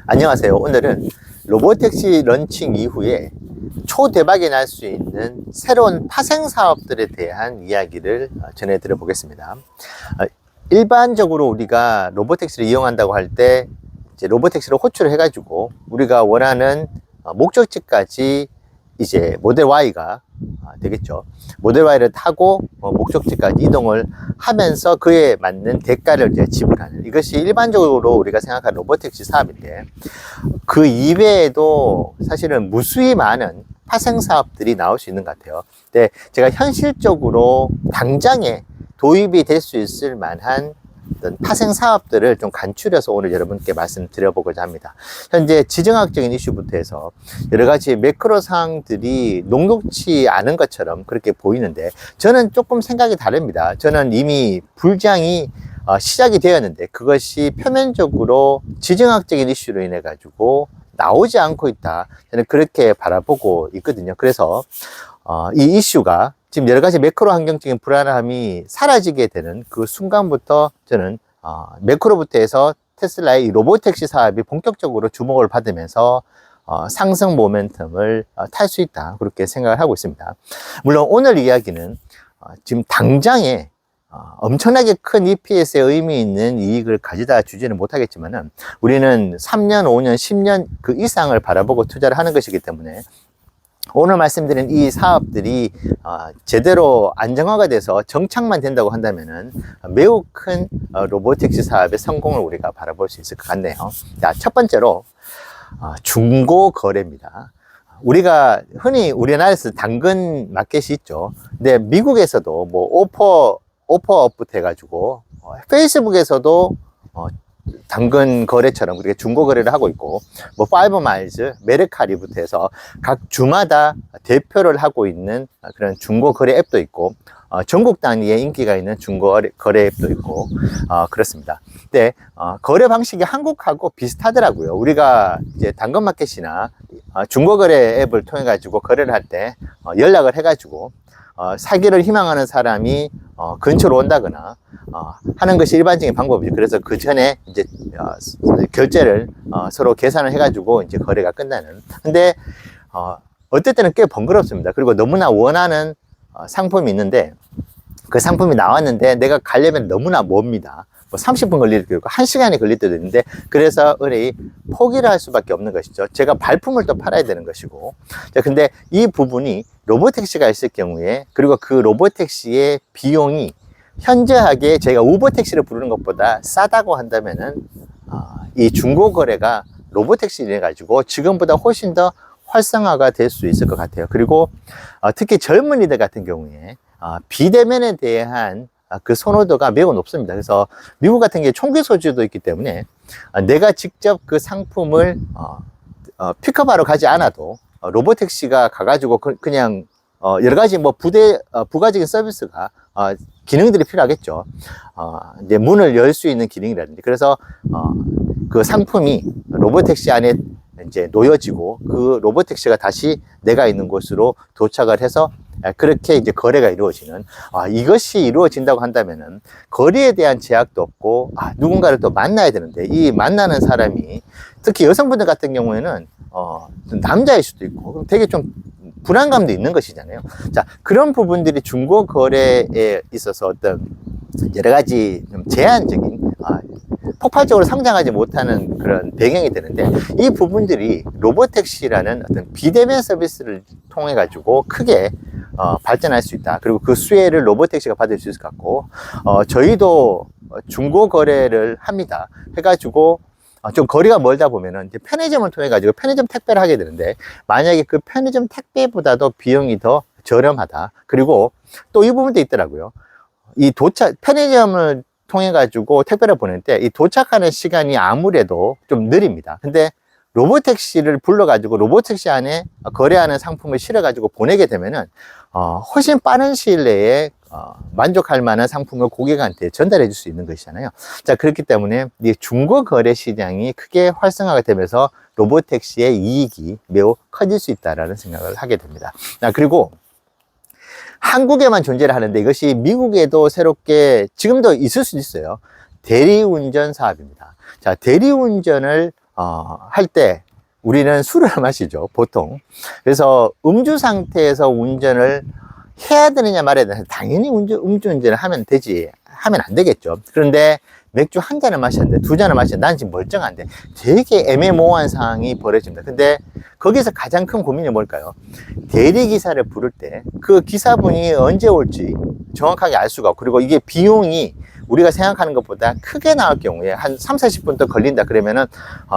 안녕하세요. 오늘은 로보택시 런칭 이후에 초대박이 날 수 있는 새로운 파생 사업들에 대한 이야기를 전해드려 보겠습니다. 일반적으로 우리가 로보택시를 이용한다고 할 때 이제 로보택시를 호출을 해가지고 우리가 원하는 목적지까지 이제 모델 Y가 되겠죠. 모델 Y를 타고 목적지까지 이동을 하면서 그에 맞는 대가를 이제 지불하는, 이것이 일반적으로 우리가 생각하는 로보택시 사업인데, 그 이외에도 사실은 무수히 많은 파생 사업들이 나올 수 있는 것 같아요. 근데 제가 현실적으로 당장에 도입이 될 수 있을 만한 어떤 파생 사업들을 좀 간추려서 오늘 여러분께 말씀드려보고자 합니다. 현재 지정학적인 이슈부터 해서 여러 가지 매크로 사항들이 녹록치 않은 것처럼 그렇게 보이는데, 저는 조금 생각이 다릅니다. 저는 이미 불장이 시작이 되었는데 그것이 표면적으로 지정학적인 이슈로 인해 가지고 나오지 않고 있다, 저는 그렇게 바라보고 있거든요. 그래서 이 이슈가 지금 여러 가지 매크로 환경적인 불안함이 사라지게 되는 그 순간부터 저는 매크로부터 해서 테슬라의 이 로보택시 사업이 본격적으로 주목을 받으면서 상승 모멘텀을 탈 수 있다, 그렇게 생각을 하고 있습니다. 물론 오늘 이야기는 지금 당장에 엄청나게 큰 EPS에 의미 있는 이익을 가져다 주지는 못하겠지만은, 우리는 3년, 5년, 10년 그 이상을 바라보고 투자를 하는 것이기 때문에 오늘 말씀드린 이 사업들이 제대로 안정화가 돼서 정착만 된다고 한다면은 매우 큰 로보택시 사업의 성공을 우리가 바라볼 수 있을 것 같네요. 자, 첫 번째로 중고 거래입니다. 우리가 흔히 우리나라에서 당근 마켓이 있죠. 근데 미국에서도 뭐 오퍼업부터 해가지고 페이스북에서도 당근 거래처럼 그렇게 중고 거래를 하고 있고, 뭐 파이버마일즈, 메르카리부터 해서 각 주마다 대표를 하고 있는 그런 중고 거래 앱도 있고, 전국 단위의 인기가 있는 중고 거래 앱도 있고, 그렇습니다. 근데 거래 방식이 한국하고 비슷하더라고요. 우리가 이제 당근마켓이나 중고 거래 앱을 통해 가지고 거래를 할 때 연락을 해 가지고 사기를 희망하는 사람이 근처로 온다거나 하는 것이 일반적인 방법이죠. 그래서 그 전에 이제 결제를 서로 계산을 해가지고 이제 거래가 끝나는. 근데 어떨 때는 꽤 번거롭습니다. 그리고 너무나 원하는 상품이 있는데 그 상품이 나왔는데 내가 가려면 너무나 멉니다. 뭐 30분 걸릴 때도 있고 1시간이 걸릴 때도 있는데, 그래서 의뢰이 포기를 할 수밖에 없는 것이죠. 제가 발품을 또 팔아야 되는 것이고. 자, 근데 이 부분이 로보택시가 있을 경우에, 그리고 그 로보택시의 비용이 현저하게 저희가 우버택시를 부르는 것보다 싸다고 한다면은 이 중고거래가 로보택시를 해 가지고 지금보다 훨씬 더 활성화가 될 수 있을 것 같아요. 그리고 특히 젊은이들 같은 경우에 비대면에 대한 그 선호도가 매우 높습니다. 그래서 미국 같은 게 총기 소지도 있기 때문에 내가 직접 그 상품을 픽업하러 가지 않아도 로보택시가 가가지고 그냥 여러 가지 뭐 부가적인 서비스가 기능들이 필요하겠죠. 이제 문을 열 수 있는 기능이라든지. 그래서 그 상품이 로보택시 안에 이제 놓여지고 그 로보택시가 다시 내가 있는 곳으로 도착을 해서 그렇게 이제 거래가 이루어지는, 이것이 이루어진다고 한다면은 거리에 대한 제약도 없고, 누군가를 또 만나야 되는데 이 만나는 사람이 특히 여성분들 같은 경우에는 남자일 수도 있고 그럼 되게 좀 불안감도 있는 것이잖아요. 자, 그런 부분들이 중고 거래에 있어서 어떤 여러 가지 좀 제한적인, 폭발적으로 성장하지 못하는 그런 배경이 되는데, 이 부분들이 로보택시라는 어떤 비대면 서비스를 통해 가지고 크게 발전할 수 있다. 그리고 그 수혜를 로보택시가 받을 수 있을 것 같고, 저희도 중고 거래를 합니다. 해가지고 좀 거리가 멀다 보면은 이제 편의점을 통해 가지고 편의점 택배를 하게 되는데, 만약에 그 편의점 택배보다도 비용이 더 저렴하다. 그리고 또 이 부분도 있더라고요. 이 편의점을 통해 가지고 택배를 보낼 때 이 도착하는 시간이 아무래도 좀 느립니다. 근데 로보택시를 불러가지고 로보택시 안에 거래하는 상품을 실어가지고 보내게 되면은 훨씬 빠른 시일 내에 만족할 만한 상품을 고객한테 전달해 줄 수 있는 것이잖아요. 자, 그렇기 때문에 이 중고 거래 시장이 크게 활성화가 되면서 로보택시의 이익이 매우 커질 수 있다라는 생각을 하게 됩니다. 그리고 한국에만 존재를 하는데 이것이 미국에도 새롭게 지금도 있을 수 있어요. 대리운전 사업입니다. 자, 대리운전을 할 때 우리는 술을 마시죠, 보통. 그래서 음주 상태에서 운전을 해야 되느냐 말아야 되느냐, 당연히 음주운전을 하면 되지, 하면 안 되겠죠. 그런데 맥주 한 잔을 마셨는데, 두 잔을 마셨는데, 난 지금 멀쩡한데, 되게 애매모호한 상황이 벌어집니다. 근데 거기서 가장 큰 고민이 뭘까요? 대리기사를 부를 때 그 기사분이 언제 올지 정확하게 알 수가 없고, 그리고 이게 비용이 우리가 생각하는 것보다 크게 나올 경우에 한 3, 40분 더 걸린다 그러면은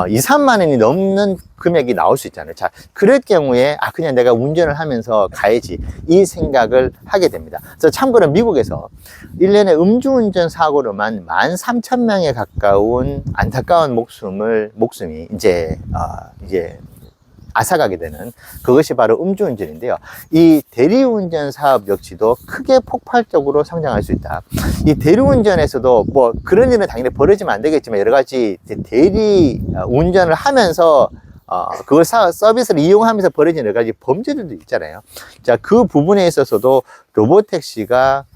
2, 3만 원이 넘는 금액이 나올 수 있잖아요. 자, 그럴 경우에 그냥 내가 운전을 하면서 가야지, 이 생각을 하게 됩니다. 그래서 참고로 미국에서 1년에 음주운전 사고로만 13,000명에 가까운 안타까운 목숨이 이제 앗아가게 되는, 그것이 바로 음주운전인데요. 이 대리운전 사업 역시도 크게 폭발적으로 성장할 수 있다. 이 대리운전에서도 뭐 그런 일은 당연히 벌어지면 안 되겠지만, 여러 가지 대리운전을 하면서 그걸 서비스를 이용하면서 벌어지는 여러 가지 범죄들도 있잖아요. 자, 그 부분에 있어서도 로보택시가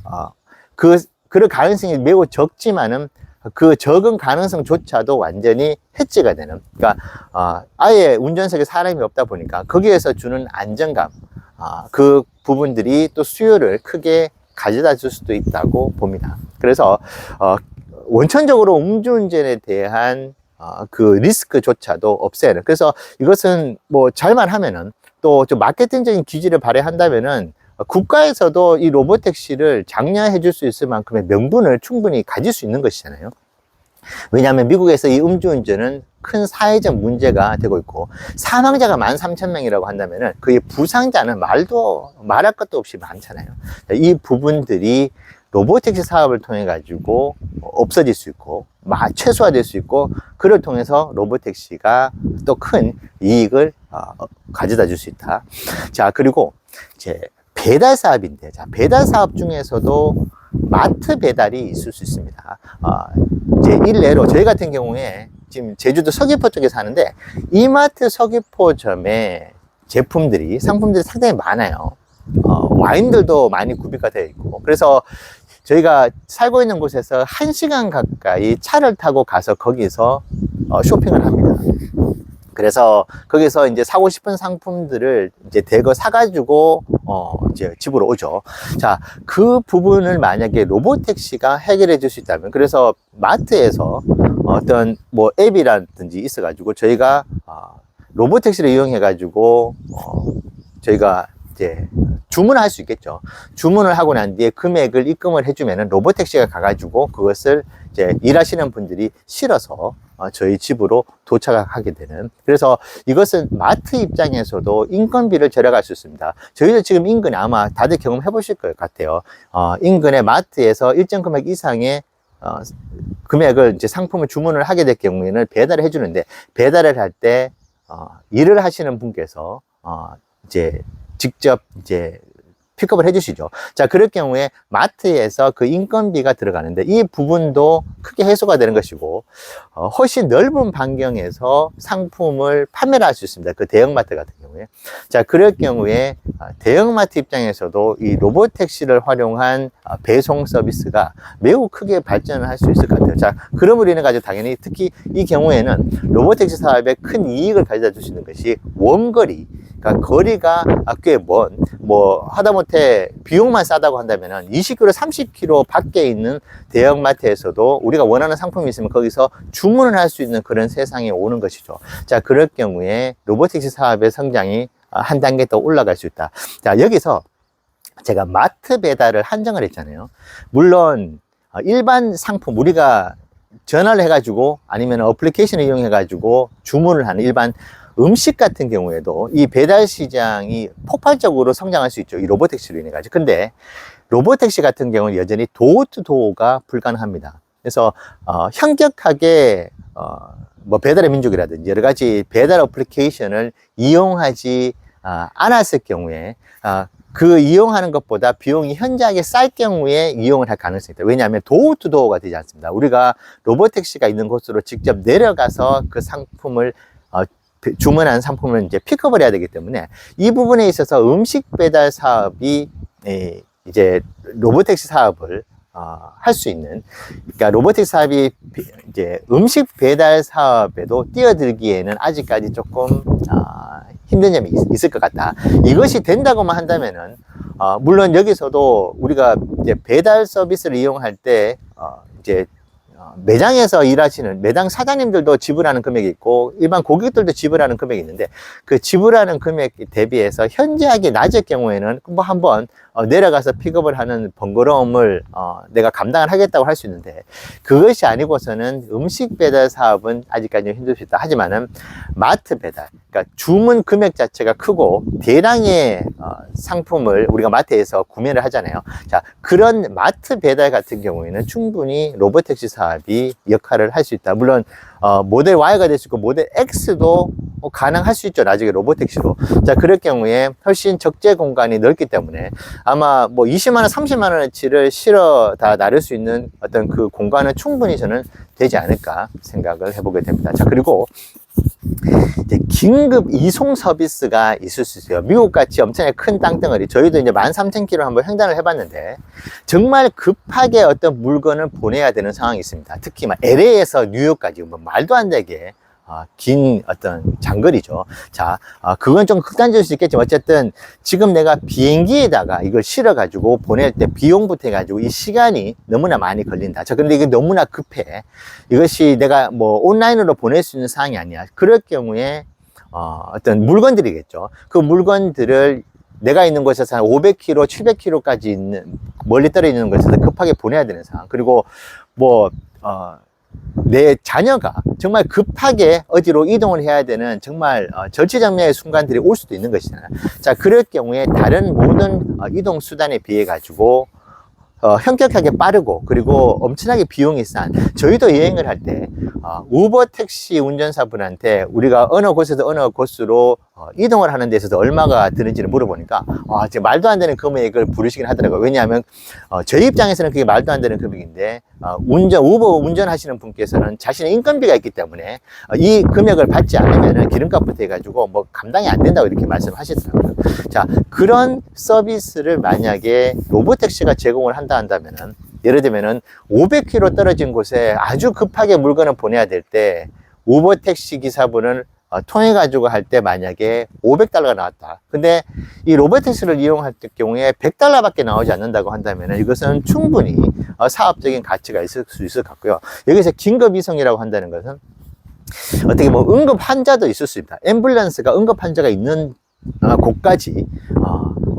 그럴 가능성이 매우 적지만은, 그 적은 가능성조차도 완전히 해지가 되는, 그러니까 아예 운전석에 사람이 없다 보니까 거기에서 주는 안정감, 그 부분들이 또 수요를 크게 가져다 줄 수도 있다고 봅니다. 그래서 원천적으로 음주운전에 대한 그 리스크조차도 없애는, 그래서 이것은 뭐 잘만 하면은, 또 좀 마케팅적인 기지를 발휘한다면은 국가에서도 이 로보택시를 장려해 줄 수 있을 만큼의 명분을 충분히 가질 수 있는 것이잖아요. 왜냐하면 미국에서 이 음주운전은 큰 사회적 문제가 되고 있고, 사망자가 13,000명이라고 한다면은 그의 부상자는 말할 것도 없이 많잖아요. 이 부분들이 로보택시 사업을 통해 가지고 없어질 수 있고, 최소화될 수 있고, 그를 통해서 로보택시가 또 큰 이익을 가져다 줄 수 있다. 자, 그리고 이제 배달 사업인데, 자, 배달 사업 중에서도 마트 배달이 있을 수 있습니다. 이제 일례로 저희 같은 경우에 지금 제주도 서귀포 쪽에 사는데, 이마트 서귀포점에 상품들이 상당히 많아요. 와인들도 많이 구비가 되어 있고, 그래서 저희가 살고 있는 곳에서 1시간 가까이 차를 타고 가서 거기서 쇼핑을 합니다. 그래서 거기서 이제 사고 싶은 상품들을 이제 대거 사가지고 이제 집으로 오죠. 자, 그 부분을 만약에 로보택시가 해결해 줄 수 있다면, 그래서 마트에서 어떤 뭐 앱이라든지 있어가지고 저희가 로보택시를 이용해가지고 저희가 이제 주문을 할 수 있겠죠. 주문을 하고 난 뒤에 금액을 입금을 해주면은 로보택시가 가가지고 그것을 이제 일하시는 분들이 실어서 저희 집으로 도착하게 되는, 그래서 이것은 마트 입장에서도 인건비를 절약할 수 있습니다. 저희도 지금 인근에 아마 다들 경험해 보실 것 같아요. 인근의 마트에서 일정 금액 이상의 금액을 이제 상품을 주문을 하게 될 경우에는 배달을 해주는데, 배달을 할 때 일을 하시는 분께서 이제 직접 이제 픽업을 해주시죠. 자, 그럴 경우에 마트에서 그 인건비가 들어가는데, 이 부분도 크게 해소가 되는 것이고, 훨씬 넓은 반경에서 상품을 판매를 할 수 있습니다. 그 대형마트 같은 경우에. 자, 그럴 경우에 대형마트 입장에서도 이 로보택시를 활용한 배송 서비스가 매우 크게 발전을 할 수 있을 것 같아요. 자, 그럼으로 인해 가지고 당연히 특히 이 경우에는 로보택시 사업에 큰 이익을 가져다 줄 수 있는 것이 원거리, 그러니까 거리가 꽤 먼, 뭐 하다못해 비용만 싸다고 한다면은 20km, 30km 밖에 있는 대형마트에서도 우리가 원하는 상품이 있으면 거기서 주문을 할 수 있는 그런 세상에 오는 것이죠. 자, 그럴 경우에 로보택시 사업의 성장이 한 단계 더 올라갈 수 있다. 자, 여기서 제가 마트 배달을 한정을 했잖아요. 물론 일반 상품, 우리가 전화를 해가지고 아니면 어플리케이션을 이용해가지고 주문을 하는 일반 음식 같은 경우에도 이 배달 시장이 폭발적으로 성장할 수 있죠. 이 로보택시로 인해 가지고. 근데 로보택시 같은 경우는 여전히 도어 투 도어가 불가능합니다. 그래서 현격하게 뭐 배달의 민족이라든지 여러 가지 배달 어플리케이션을 이용하지 않았을 경우에 그 이용하는 것보다 비용이 현저하게 쌀 경우에 이용을 할 가능성이 있다. 왜냐하면 도어 투 도어가 되지 않습니다. 우리가 로보택시가 있는 곳으로 직접 내려가서 그 상품을 주문한 상품을 이제 픽업을 해야 되기 때문에, 이 부분에 있어서 음식 배달 사업이 이제 로보택시 사업을 할 수 있는, 그러니까 로보틱 사업이 이제 음식 배달 사업에도 뛰어들기에는 아직까지 조금 힘든 점이 있을 것 같다. 이것이 된다고만 한다면은 물론 여기서도 우리가 이제 배달 서비스를 이용할 때 이제 매장에서 일하시는 매장 사장님들도 지불하는 금액이 있고 일반 고객들도 지불하는 금액이 있는데, 그 지불하는 금액 대비해서 현저하게 낮을 경우에는 뭐 한번 내려가서 픽업을 하는 번거로움을 내가 감당을 하겠다고 할 수 있는데, 그것이 아니고서는 음식 배달 사업은 아직까지 힘들 수 있다. 하지만은 마트 배달, 그러니까 주문 금액 자체가 크고 대량의 상품을 우리가 마트에서 구매를 하잖아요. 자, 그런 마트 배달 같은 경우에는 충분히 로보택시 사업이 역할을 할 수 있다. 물론 모델 Y가 될 수 있고 모델 X도 가능할 수 있죠. 나중에 로보택시로. 자, 그럴 경우에 훨씬 적재 공간이 넓기 때문에 아마 뭐 20만원, 30만원어치를 실어 다 나를 수 있는 어떤 그 공간은 충분히 저는 되지 않을까 생각을 해보게 됩니다. 자, 그리고 이제 긴급 이송 서비스가 있을 수 있어요. 미국같이 엄청나게 큰 땅덩어리, 저희도 이제 13,000km 한번 횡단을 해봤는데 정말 급하게 어떤 물건을 보내야 되는 상황이 있습니다. 특히 막 LA에서 뉴욕까지 뭐 말도 안 되게 긴 어떤 장거리죠. 자, 그건 좀 극단적일 수 있겠지만 어쨌든 지금 내가 비행기에다가 이걸 실어 가지고 보낼 때 비용부터 해가지고 이 시간이 너무나 많이 걸린다. 자, 근데 이게 너무나 급해. 이것이 내가 뭐 온라인으로 보낼 수 있는 상황이 아니야. 그럴 경우에 어떤 물건들이겠죠. 그 물건들을 내가 있는 곳에서 한 500km, 700km까지 있는 멀리 떨어져 있는 곳에서 급하게 보내야 되는 상황. 그리고 뭐 내 자녀가 정말 급하게 어디로 이동을 해야 되는 정말 절체절명의 순간들이 올 수도 있는 것이잖아요. 자, 그럴 경우에 다른 모든 이동 수단에 비해 가지고 현격하게 빠르고 그리고 엄청나게 비용이 싼, 저희도 여행을 할 때 우버 택시 운전사분한테 우리가 어느 곳에서 어느 곳으로 이동을 하는 데 있어서 얼마가 드는지를 물어보니까 진짜 말도 안 되는 금액을 부르시긴 하더라고요. 왜냐하면 저희 입장에서는 그게 말도 안 되는 금액인데 우버 운전하시는 분께서는 자신의 인건비가 있기 때문에 이 금액을 받지 않으면 기름값부터 해가지고 뭐 감당이 안 된다고 이렇게 말씀하시더라고요. 자, 그런 서비스를 만약에 로보택시가 제공을 한다면은, 예를 들면은 500km 떨어진 곳에 아주 급하게 물건을 보내야 될 때 우버 택시 기사분을 통해 가지고 할 때 만약에 $500가 나왔다. 근데 이 로보택시를 이용할 경우에 $100밖에 나오지 않는다고 한다면 이것은 충분히 사업적인 가치가 있을 수 있을 것 같고요. 여기서 긴급 이송이라고 한다는 것은 어떻게 뭐 응급 환자도 있을 수 있다. 앰뷸런스가 응급 환자가 있는 곳까지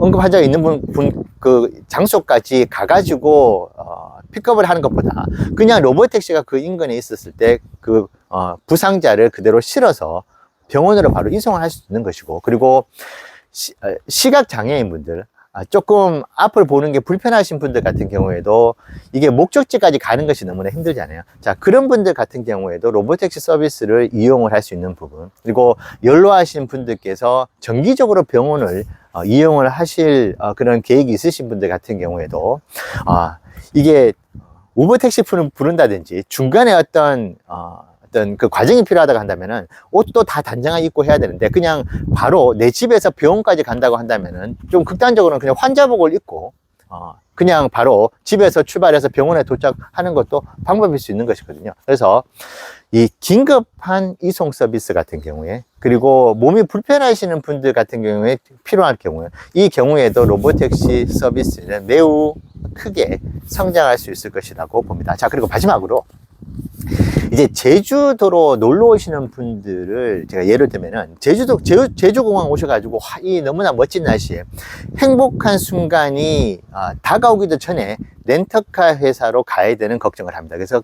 응급 환자가 있는 그 장소까지 가가지고 픽업을 하는 것보다 그냥 로보택시가 그 인근에 있었을 때 그 부상자를 그대로 실어서 병원으로 바로 이송을 할 수 있는 것이고, 그리고 시각 장애인 분들, 조금 앞을 보는 게 불편하신 분들 같은 경우에도 이게 목적지까지 가는 것이 너무나 힘들잖아요. 자, 그런 분들 같은 경우에도 로보택시 서비스를 이용을 할 수 있는 부분, 그리고 연로하신 분들께서 정기적으로 병원을 이용을 하실 그런 계획이 있으신 분들 같은 경우에도 이게 우버택시 부른다든지 중간에 어떤 그 과정이 필요하다고 한다면은 옷도 다 단정하게 입고 해야 되는데 그냥 바로 내 집에서 병원까지 간다고 한다면은 좀 극단적으로는 그냥 환자복을 입고 그냥 바로 집에서 출발해서 병원에 도착하는 것도 방법일 수 있는 것이거든요. 그래서 이 긴급한 이송 서비스 같은 경우에, 그리고 몸이 불편하시는 분들 같은 경우에 필요할 경우에, 이 경우에도 로보택시 서비스는 매우 크게 성장할 수 있을 것이라고 봅니다. 자, 그리고 마지막으로 이제 제주도로 놀러 오시는 분들을 제가 예를 들면은 제주공항 오셔가지고 이 너무나 멋진 날씨에 행복한 순간이 다가오기도 전에 렌터카 회사로 가야 되는 걱정을 합니다. 그래서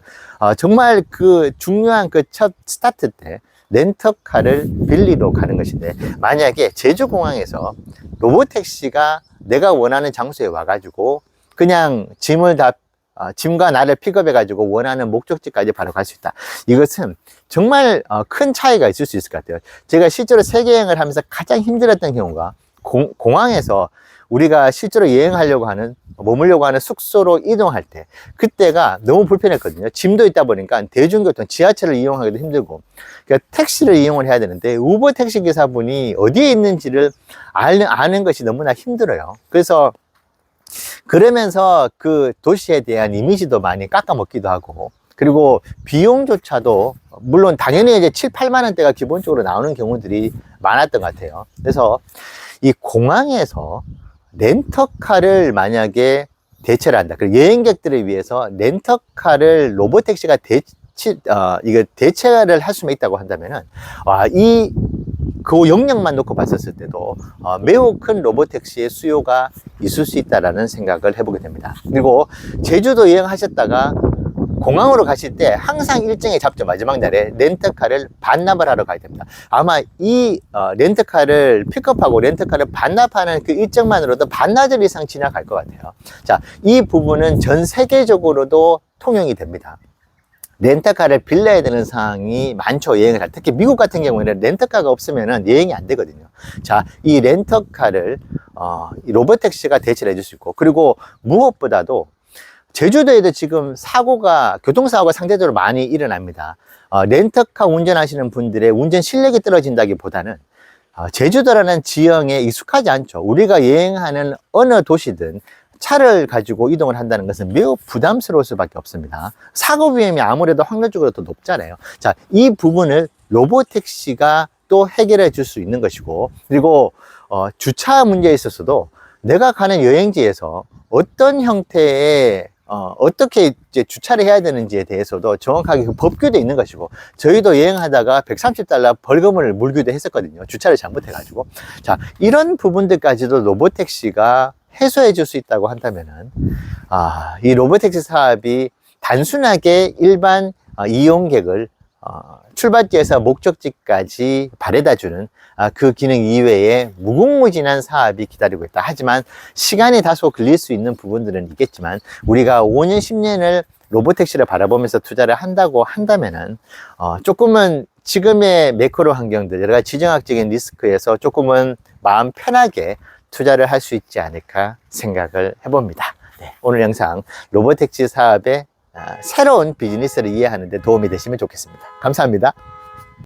정말 그 중요한 그 첫 스타트 때 렌터카를 빌리러 가는 것인데, 만약에 제주공항에서 로보택시가 내가 원하는 장소에 와가지고 그냥 짐과 나를 픽업해 가지고 원하는 목적지까지 바로 갈 수 있다. 이것은 정말 큰 차이가 있을 수 있을 것 같아요. 제가 실제로 세계 여행을 하면서 가장 힘들었던 경우가 공항에서 우리가 실제로 여행하려고 하는, 머물려고 하는 숙소로 이동할 때, 그때가 너무 불편했거든요. 짐도 있다 보니까 대중교통, 지하철을 이용하기도 힘들고, 그러니까 택시를 이용을 해야 되는데 우버 택시 기사분이 어디에 있는지를 아는 것이 너무나 힘들어요. 그래서 그러면서 그 도시에 대한 이미지도 많이 깎아먹기도 하고, 그리고 비용조차도 물론 당연히 이제 7, 8만 원대가 기본적으로 나오는 경우들이 많았던 것 같아요. 그래서 이 공항에서 렌터카를 만약에 대체를 한다. 그리고 여행객들을 위해서 렌터카를 로보택시가 대체를 할 수만 있다고 한다면은, 그 역량만 놓고 봤었을 때도 매우 큰 로보택시의 수요가 있을 수 있다라는 생각을 해보게 됩니다. 그리고 제주도 여행하셨다가 공항으로 가실 때 항상 일정에 잡죠. 마지막 날에 렌터카를 반납을 하러 가야 됩니다. 아마 이 렌터카를 픽업하고 렌터카를 반납하는 그 일정만으로도 반나절 이상 지나갈 것 같아요. 자, 이 부분은 전 세계적으로도 통용이 됩니다. 렌터카를 빌려야 되는 상황이 많죠. 여행을 할 때. 특히 미국 같은 경우에는 렌터카가 없으면 여행이 안 되거든요. 자, 이 렌터카를 로보택시가 대체를 해줄 수 있고, 그리고 무엇보다도 제주도에도 지금 교통사고가 상대적으로 많이 일어납니다. 렌터카 운전하시는 분들의 운전 실력이 떨어진다기보다는 제주도라는 지형에 익숙하지 않죠. 우리가 여행하는 어느 도시든 차를 가지고 이동을 한다는 것은 매우 부담스러울 수밖에 없습니다. 사고 위험이 아무래도 확률적으로 더 높잖아요. 자, 이 부분을 로보택시가 또 해결해 줄 수 있는 것이고, 그리고 주차 문제에 있어서도 내가 가는 여행지에서 어떤 형태의 어떻게 이제 주차를 해야 되는지에 대해서도 정확하게 그 법규도 있는 것이고, 저희도 여행하다가 $130 벌금을 물기도 했었거든요. 주차를 잘못해가지고. 자, 이런 부분들까지도 로보택시가 해소해 줄 수 있다고 한다면은, 이 로보택시 사업이 단순하게 일반 이용객을 출발지에서 목적지까지 바래다 주는 그 기능 이외에 무궁무진한 사업이 기다리고 있다. 하지만 시간이 다소 걸릴 수 있는 부분들은 있겠지만, 우리가 5년, 10년을 로보택시를 바라보면서 투자를 한다고 한다면은 조금은 지금의 매크로 환경들, 여러 가지 지정학적인 리스크에서 조금은 마음 편하게 투자를 할 수 있지 않을까 생각을 해봅니다. 네, 오늘 영상 로보택시 사업의 새로운 비즈니스를 이해하는 데 도움이 되시면 좋겠습니다. 감사합니다.